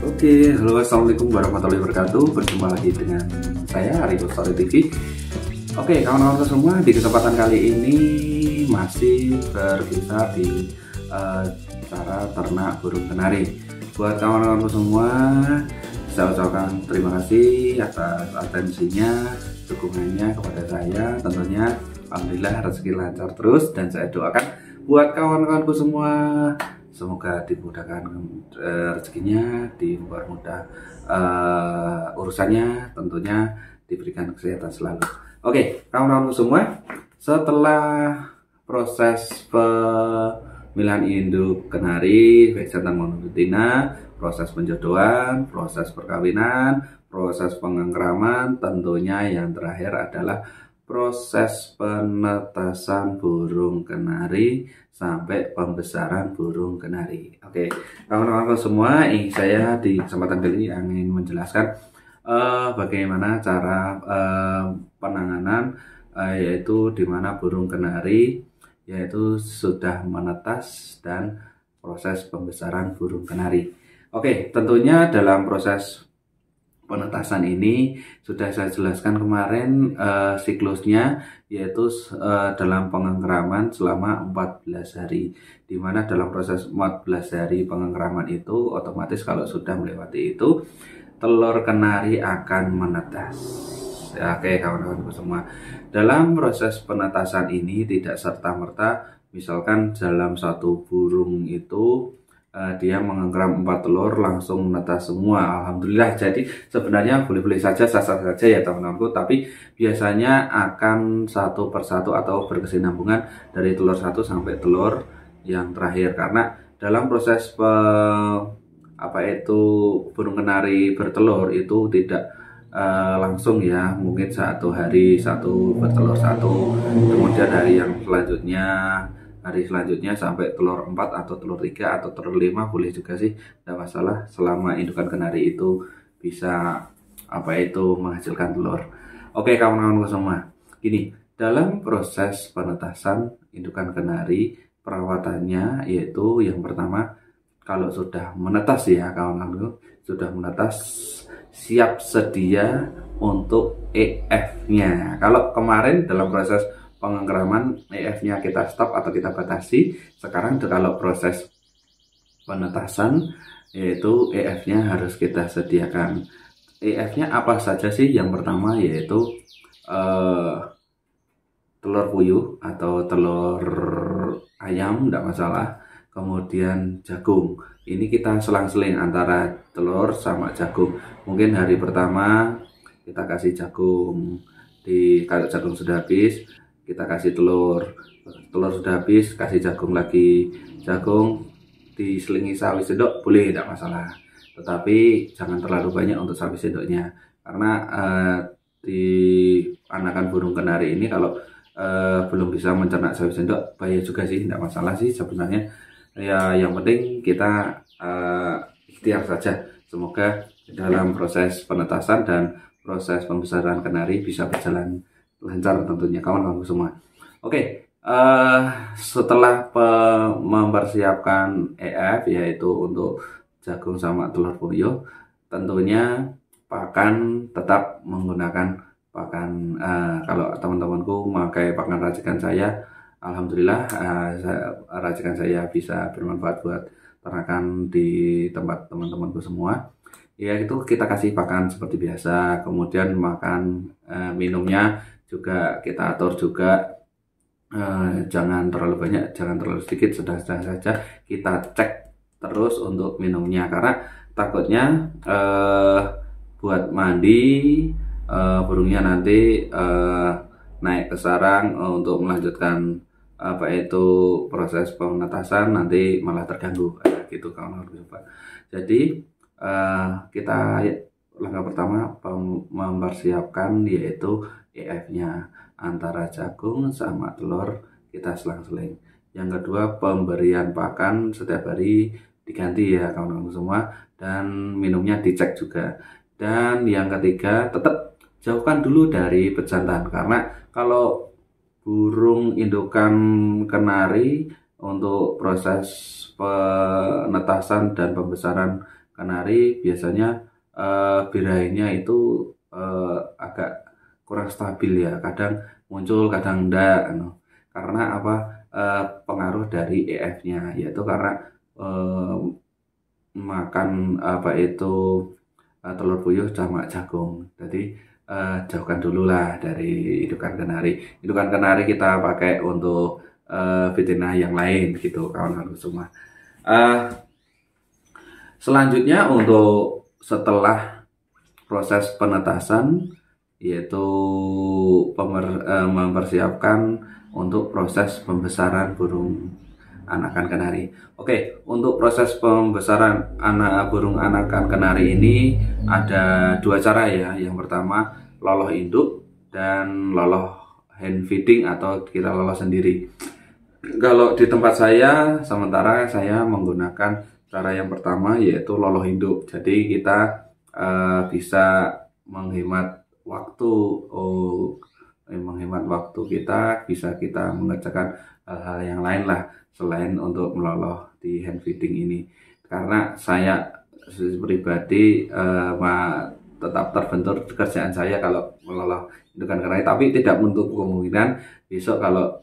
Oke, halo assalamualaikum warahmatullahi wabarakatuh. Berjumpa lagi dengan saya Ariko Story TV. Oke, kawan-kawan semua, di kesempatan kali ini masih berkisah di cara ternak burung kenari. Buat kawan-kawan semua, saya ucapkan terima kasih atas atensinya, dukungannya kepada saya. Tentunya alhamdulillah rezeki lancar terus, dan saya doakan buat kawan-kawanku semua semoga dimudahkan rezekinya, dipermudah urusannya, tentunya diberikan kesehatan selalu. Oke, kawan-kawan semua, setelah proses pemilihan induk kenari, baik jantan maupun betina, proses penjodohan, proses perkawinan, proses pengengkraman, tentunya yang terakhir adalah proses penetasan burung kenari sampai pembesaran burung kenari. Oke, kawan-kawan semua, saya di kesempatan kali ini ingin menjelaskan bagaimana cara penanganan yaitu di mana burung kenari yaitu sudah menetas dan proses pembesaran burung kenari. Oke, tentunya dalam proses penetasan ini sudah saya jelaskan kemarin siklusnya, yaitu dalam pengengkraman selama 14 hari, dimana dalam proses 14 hari pengengkraman itu otomatis kalau sudah melewati itu telur kenari akan menetas. Ya, oke kawan-kawanku semua, dalam proses penetasan ini tidak serta-merta misalkan dalam satu burung itu dia mengengkram 4 telur langsung menetas semua. Alhamdulillah, jadi sebenarnya boleh-boleh saja, sah-sah saja ya teman-temanku, tapi biasanya akan satu persatu atau berkesinambungan dari telur satu sampai telur yang terakhir, karena dalam proses burung kenari bertelur itu tidak langsung ya, mungkin satu hari satu bertelur satu, kemudian hari selanjutnya sampai telur 4 atau telur 3 atau telur 5 boleh juga sih, tidak masalah selama indukan kenari itu bisa menghasilkan telur. Oke kawan-kawan semua, gini, dalam proses penetasan indukan kenari perawatannya yaitu yang pertama, kalau sudah menetas ya kawan-kawan, sudah menetas siap sedia untuk EF-nya. Kalau kemarin dalam proses pengengkraman EF-nya kita stop atau kita batasi, sekarang kalau proses penetasan yaitu EF-nya harus kita sediakan. EF-nya apa saja sih? Yang pertama yaitu telur puyuh atau telur ayam, tidak masalah. Kemudian jagung, ini kita selang-seling antara telur sama jagung. Mungkin hari pertama kita kasih jagung, kalau jagung sudah habis kita kasih telur sudah habis kasih jagung lagi. Jagung diselingi sawi sendok boleh, tidak masalah, tetapi jangan terlalu banyak untuk sawi sendoknya, karena di anakan burung kenari ini kalau belum bisa mencerna sawi sendok bahaya juga sih, tidak masalah sih sebenarnya ya. Yang penting kita ikhtiar saja, semoga dalam proses penetasan dan proses pembesaran kenari bisa berjalan lancar tentunya kawan-kawan semua. Oke, setelah mempersiapkan EF yaitu untuk jagung sama telur puyuh, tentunya pakan tetap menggunakan pakan kalau teman-temanku memakai pakan racikan saya, alhamdulillah racikan saya bisa bermanfaat buat ternakan di tempat teman-temanku semua. Ya, itu kita kasih pakan seperti biasa, kemudian makan minumnya juga kita atur juga, jangan terlalu banyak, jangan terlalu sedikit, sedang-sedang saja kita cek terus untuk minumnya, karena takutnya buat mandi burungnya nanti naik ke sarang untuk melanjutkan proses penetasan, nanti malah terganggu gitu kawan-kawan. Jadi kita langkah pertama mempersiapkan yaitu EF-nya antara jagung sama telur kita selang-seling. Yang kedua, pemberian pakan setiap hari diganti ya kawan-kawan semua, dan minumnya dicek juga. Dan yang ketiga, tetap jauhkan dulu dari pejantan, karena kalau burung indukan kenari untuk proses penetasan dan pembesaran kenari biasanya birainya itu agak kurang stabil ya, kadang muncul kadang enggak, karena apa, pengaruh dari EF-nya, yaitu karena makan apa itu telur puyuh sama jagung. Jadi jauhkan dulu lah dari indukan kenari. Indukan kenari kita pakai untuk betina yang lain gitu kawan-kawan semua. Selanjutnya untuk setelah proses penetasan, yaitu mempersiapkan untuk proses pembesaran burung anakan kenari. Oke, untuk proses pembesaran burung anakan kenari ini ada dua cara ya. Yang pertama loloh induk dan loloh hand feeding atau kita loloh sendiri. Kalau di tempat saya, sementara saya menggunakan cara yang pertama yaitu loloh induk. Jadi kita bisa menghemat waktu, kita bisa kita mengerjakan hal-hal yang lain lah selain untuk meloloh di hand feeding ini. Karena saya pribadi tetap terbentur kerjaan saya kalau meloloh indukan kenari, tapi tidak menutup kemungkinan besok kalau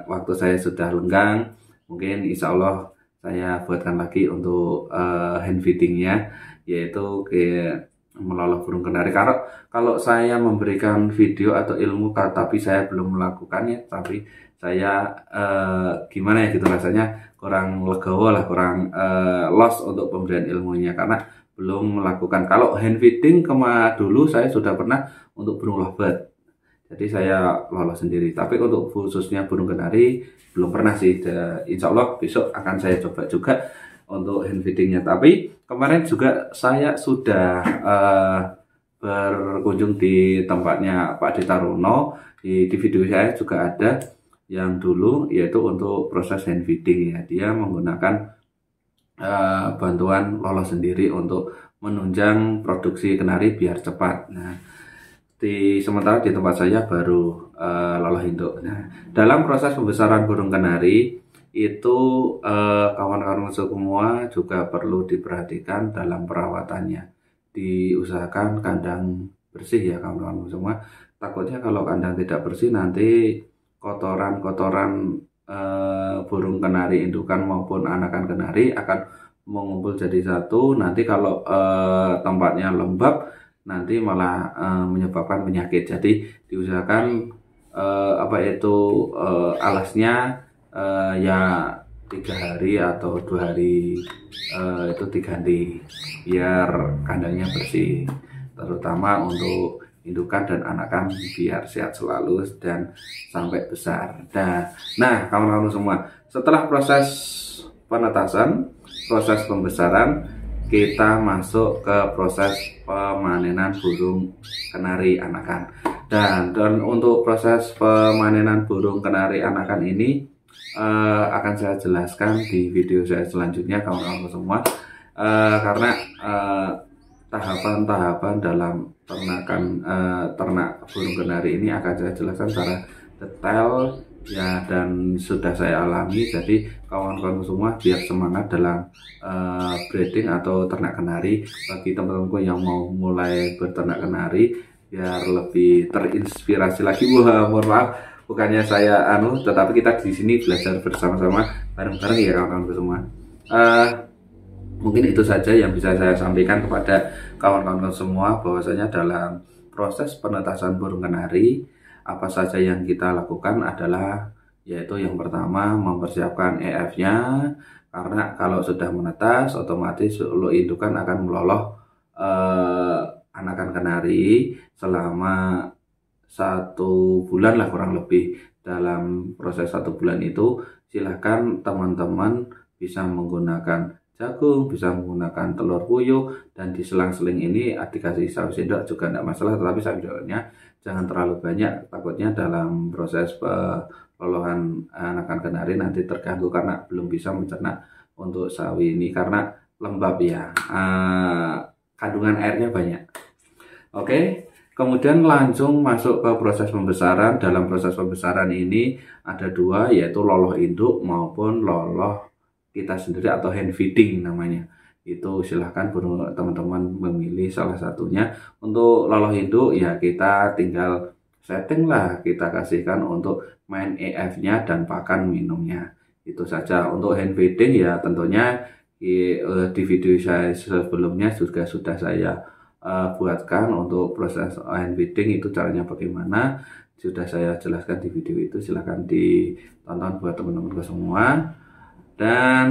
waktu saya sudah lenggang, mungkin insya Allah saya buatkan lagi untuk hand feedingnya, yaitu kayak meloloh burung kenari. Kalau saya memberikan video atau ilmu tapi saya belum melakukannya, tapi saya gimana ya gitu, rasanya kurang legowo lah, kurang lost untuk pemberian ilmunya karena belum melakukan. Kalau hand feeding dulu saya sudah pernah untuk burung lovebird, jadi saya loloh sendiri. Tapi untuk khususnya burung kenari belum pernah sih. Insya Allah besok akan saya coba juga untuk hand feedingnya. Tapi kemarin juga saya sudah berkunjung di tempatnya Pak Ditarono. Di video saya juga ada yang dulu, yaitu untuk proses hand feeding ya. Dia menggunakan bantuan loloh sendiri untuk menunjang produksi kenari biar cepat. Nah, sementara di tempat saya baru loloh induk. Nah, dalam proses pembesaran burung kenari itu kawan-kawan semua juga perlu diperhatikan dalam perawatannya. Diusahakan kandang bersih ya kawan-kawan semua. Takutnya kalau kandang tidak bersih nanti kotoran-kotoran burung kenari indukan maupun anakan kenari akan mengumpul jadi satu. Nanti kalau tempatnya lembab nanti malah menyebabkan penyakit. Jadi diusahakan alasnya ya 3 hari atau 2 hari itu diganti biar kandangnya bersih, terutama untuk indukan dan anakan biar sehat selalu dan sampai besar. Nah kawan-kawan semua, setelah proses penetasan, proses pembesaran, kita masuk ke proses pemanenan burung kenari anakan. Dan untuk proses pemanenan burung kenari anakan ini akan saya jelaskan di video saya selanjutnya kawan-kawan semua, karena tahapan-tahapan dalam ternak burung kenari ini akan saya jelaskan secara detail ya, dan sudah saya alami. Jadi kawan-kawan semua biar semangat dalam breeding atau ternak kenari. Bagi teman-temanku yang mau mulai berternak kenari biar lebih terinspirasi lagi, mohon maaf bukannya saya tetapi kita di sini belajar bersama-sama bareng-bareng ya kawan-kawan semua. Mungkin itu saja yang bisa saya sampaikan kepada kawan-kawan semua, bahwasanya dalam proses penetasan burung kenari apa saja yang kita lakukan adalah yaitu yang pertama mempersiapkan EF-nya, karena kalau sudah menetas otomatis indukan akan meloloh anakan kenari selama 1 bulan lah kurang lebih. Dalam proses 1 bulan itu silahkan teman-teman bisa menggunakan jagung, bisa menggunakan telur puyuh, dan di selang-seling ini dikasih sawi sendok juga tidak masalah, tetapi sawi sendoknya jangan terlalu banyak, takutnya dalam proses pelolohan anakan kenari nanti terganggu karena belum bisa mencerna untuk sawi ini karena lembab ya, kandungan airnya banyak. Oke, kemudian langsung masuk ke proses pembesaran. Dalam proses pembesaran ini ada 2, yaitu loloh induk maupun loloh kita sendiri atau hand feeding namanya. Itu silahkan teman-teman memilih salah satunya. Untuk loloh induk ya kita tinggal setting lah, kita kasihkan untuk main EF-nya dan pakan minumnya. Itu saja. Untuk hand feeding ya tentunya di video saya sebelumnya juga sudah saya buatkan untuk proses hand feeding itu caranya bagaimana, sudah saya jelaskan di video itu, silahkan ditonton buat teman-teman semua. Dan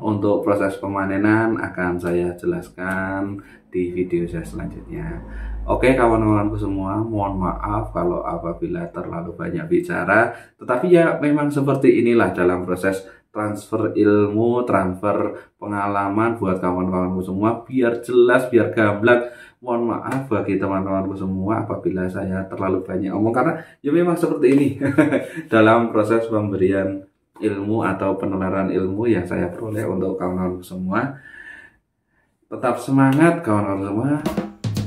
untuk proses pemanenan akan saya jelaskan di video saya selanjutnya. Oke kawan-kawanku semua, mohon maaf kalau apabila terlalu banyak bicara, tetapi ya memang seperti inilah dalam proses transfer ilmu, transfer pengalaman buat kawan-kawanku semua, biar jelas, biar gamblang. Mohon maaf bagi teman-temanku semua apabila saya terlalu banyak omong, karena ya memang seperti ini dalam proses pemberian ilmu atau penularan ilmu yang saya peroleh untuk kawan-kawan semua. Tetap semangat kawan-kawan semua.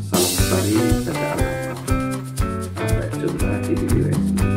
Salam lestari, dadah. Sampai jumpa di video selanjutnya.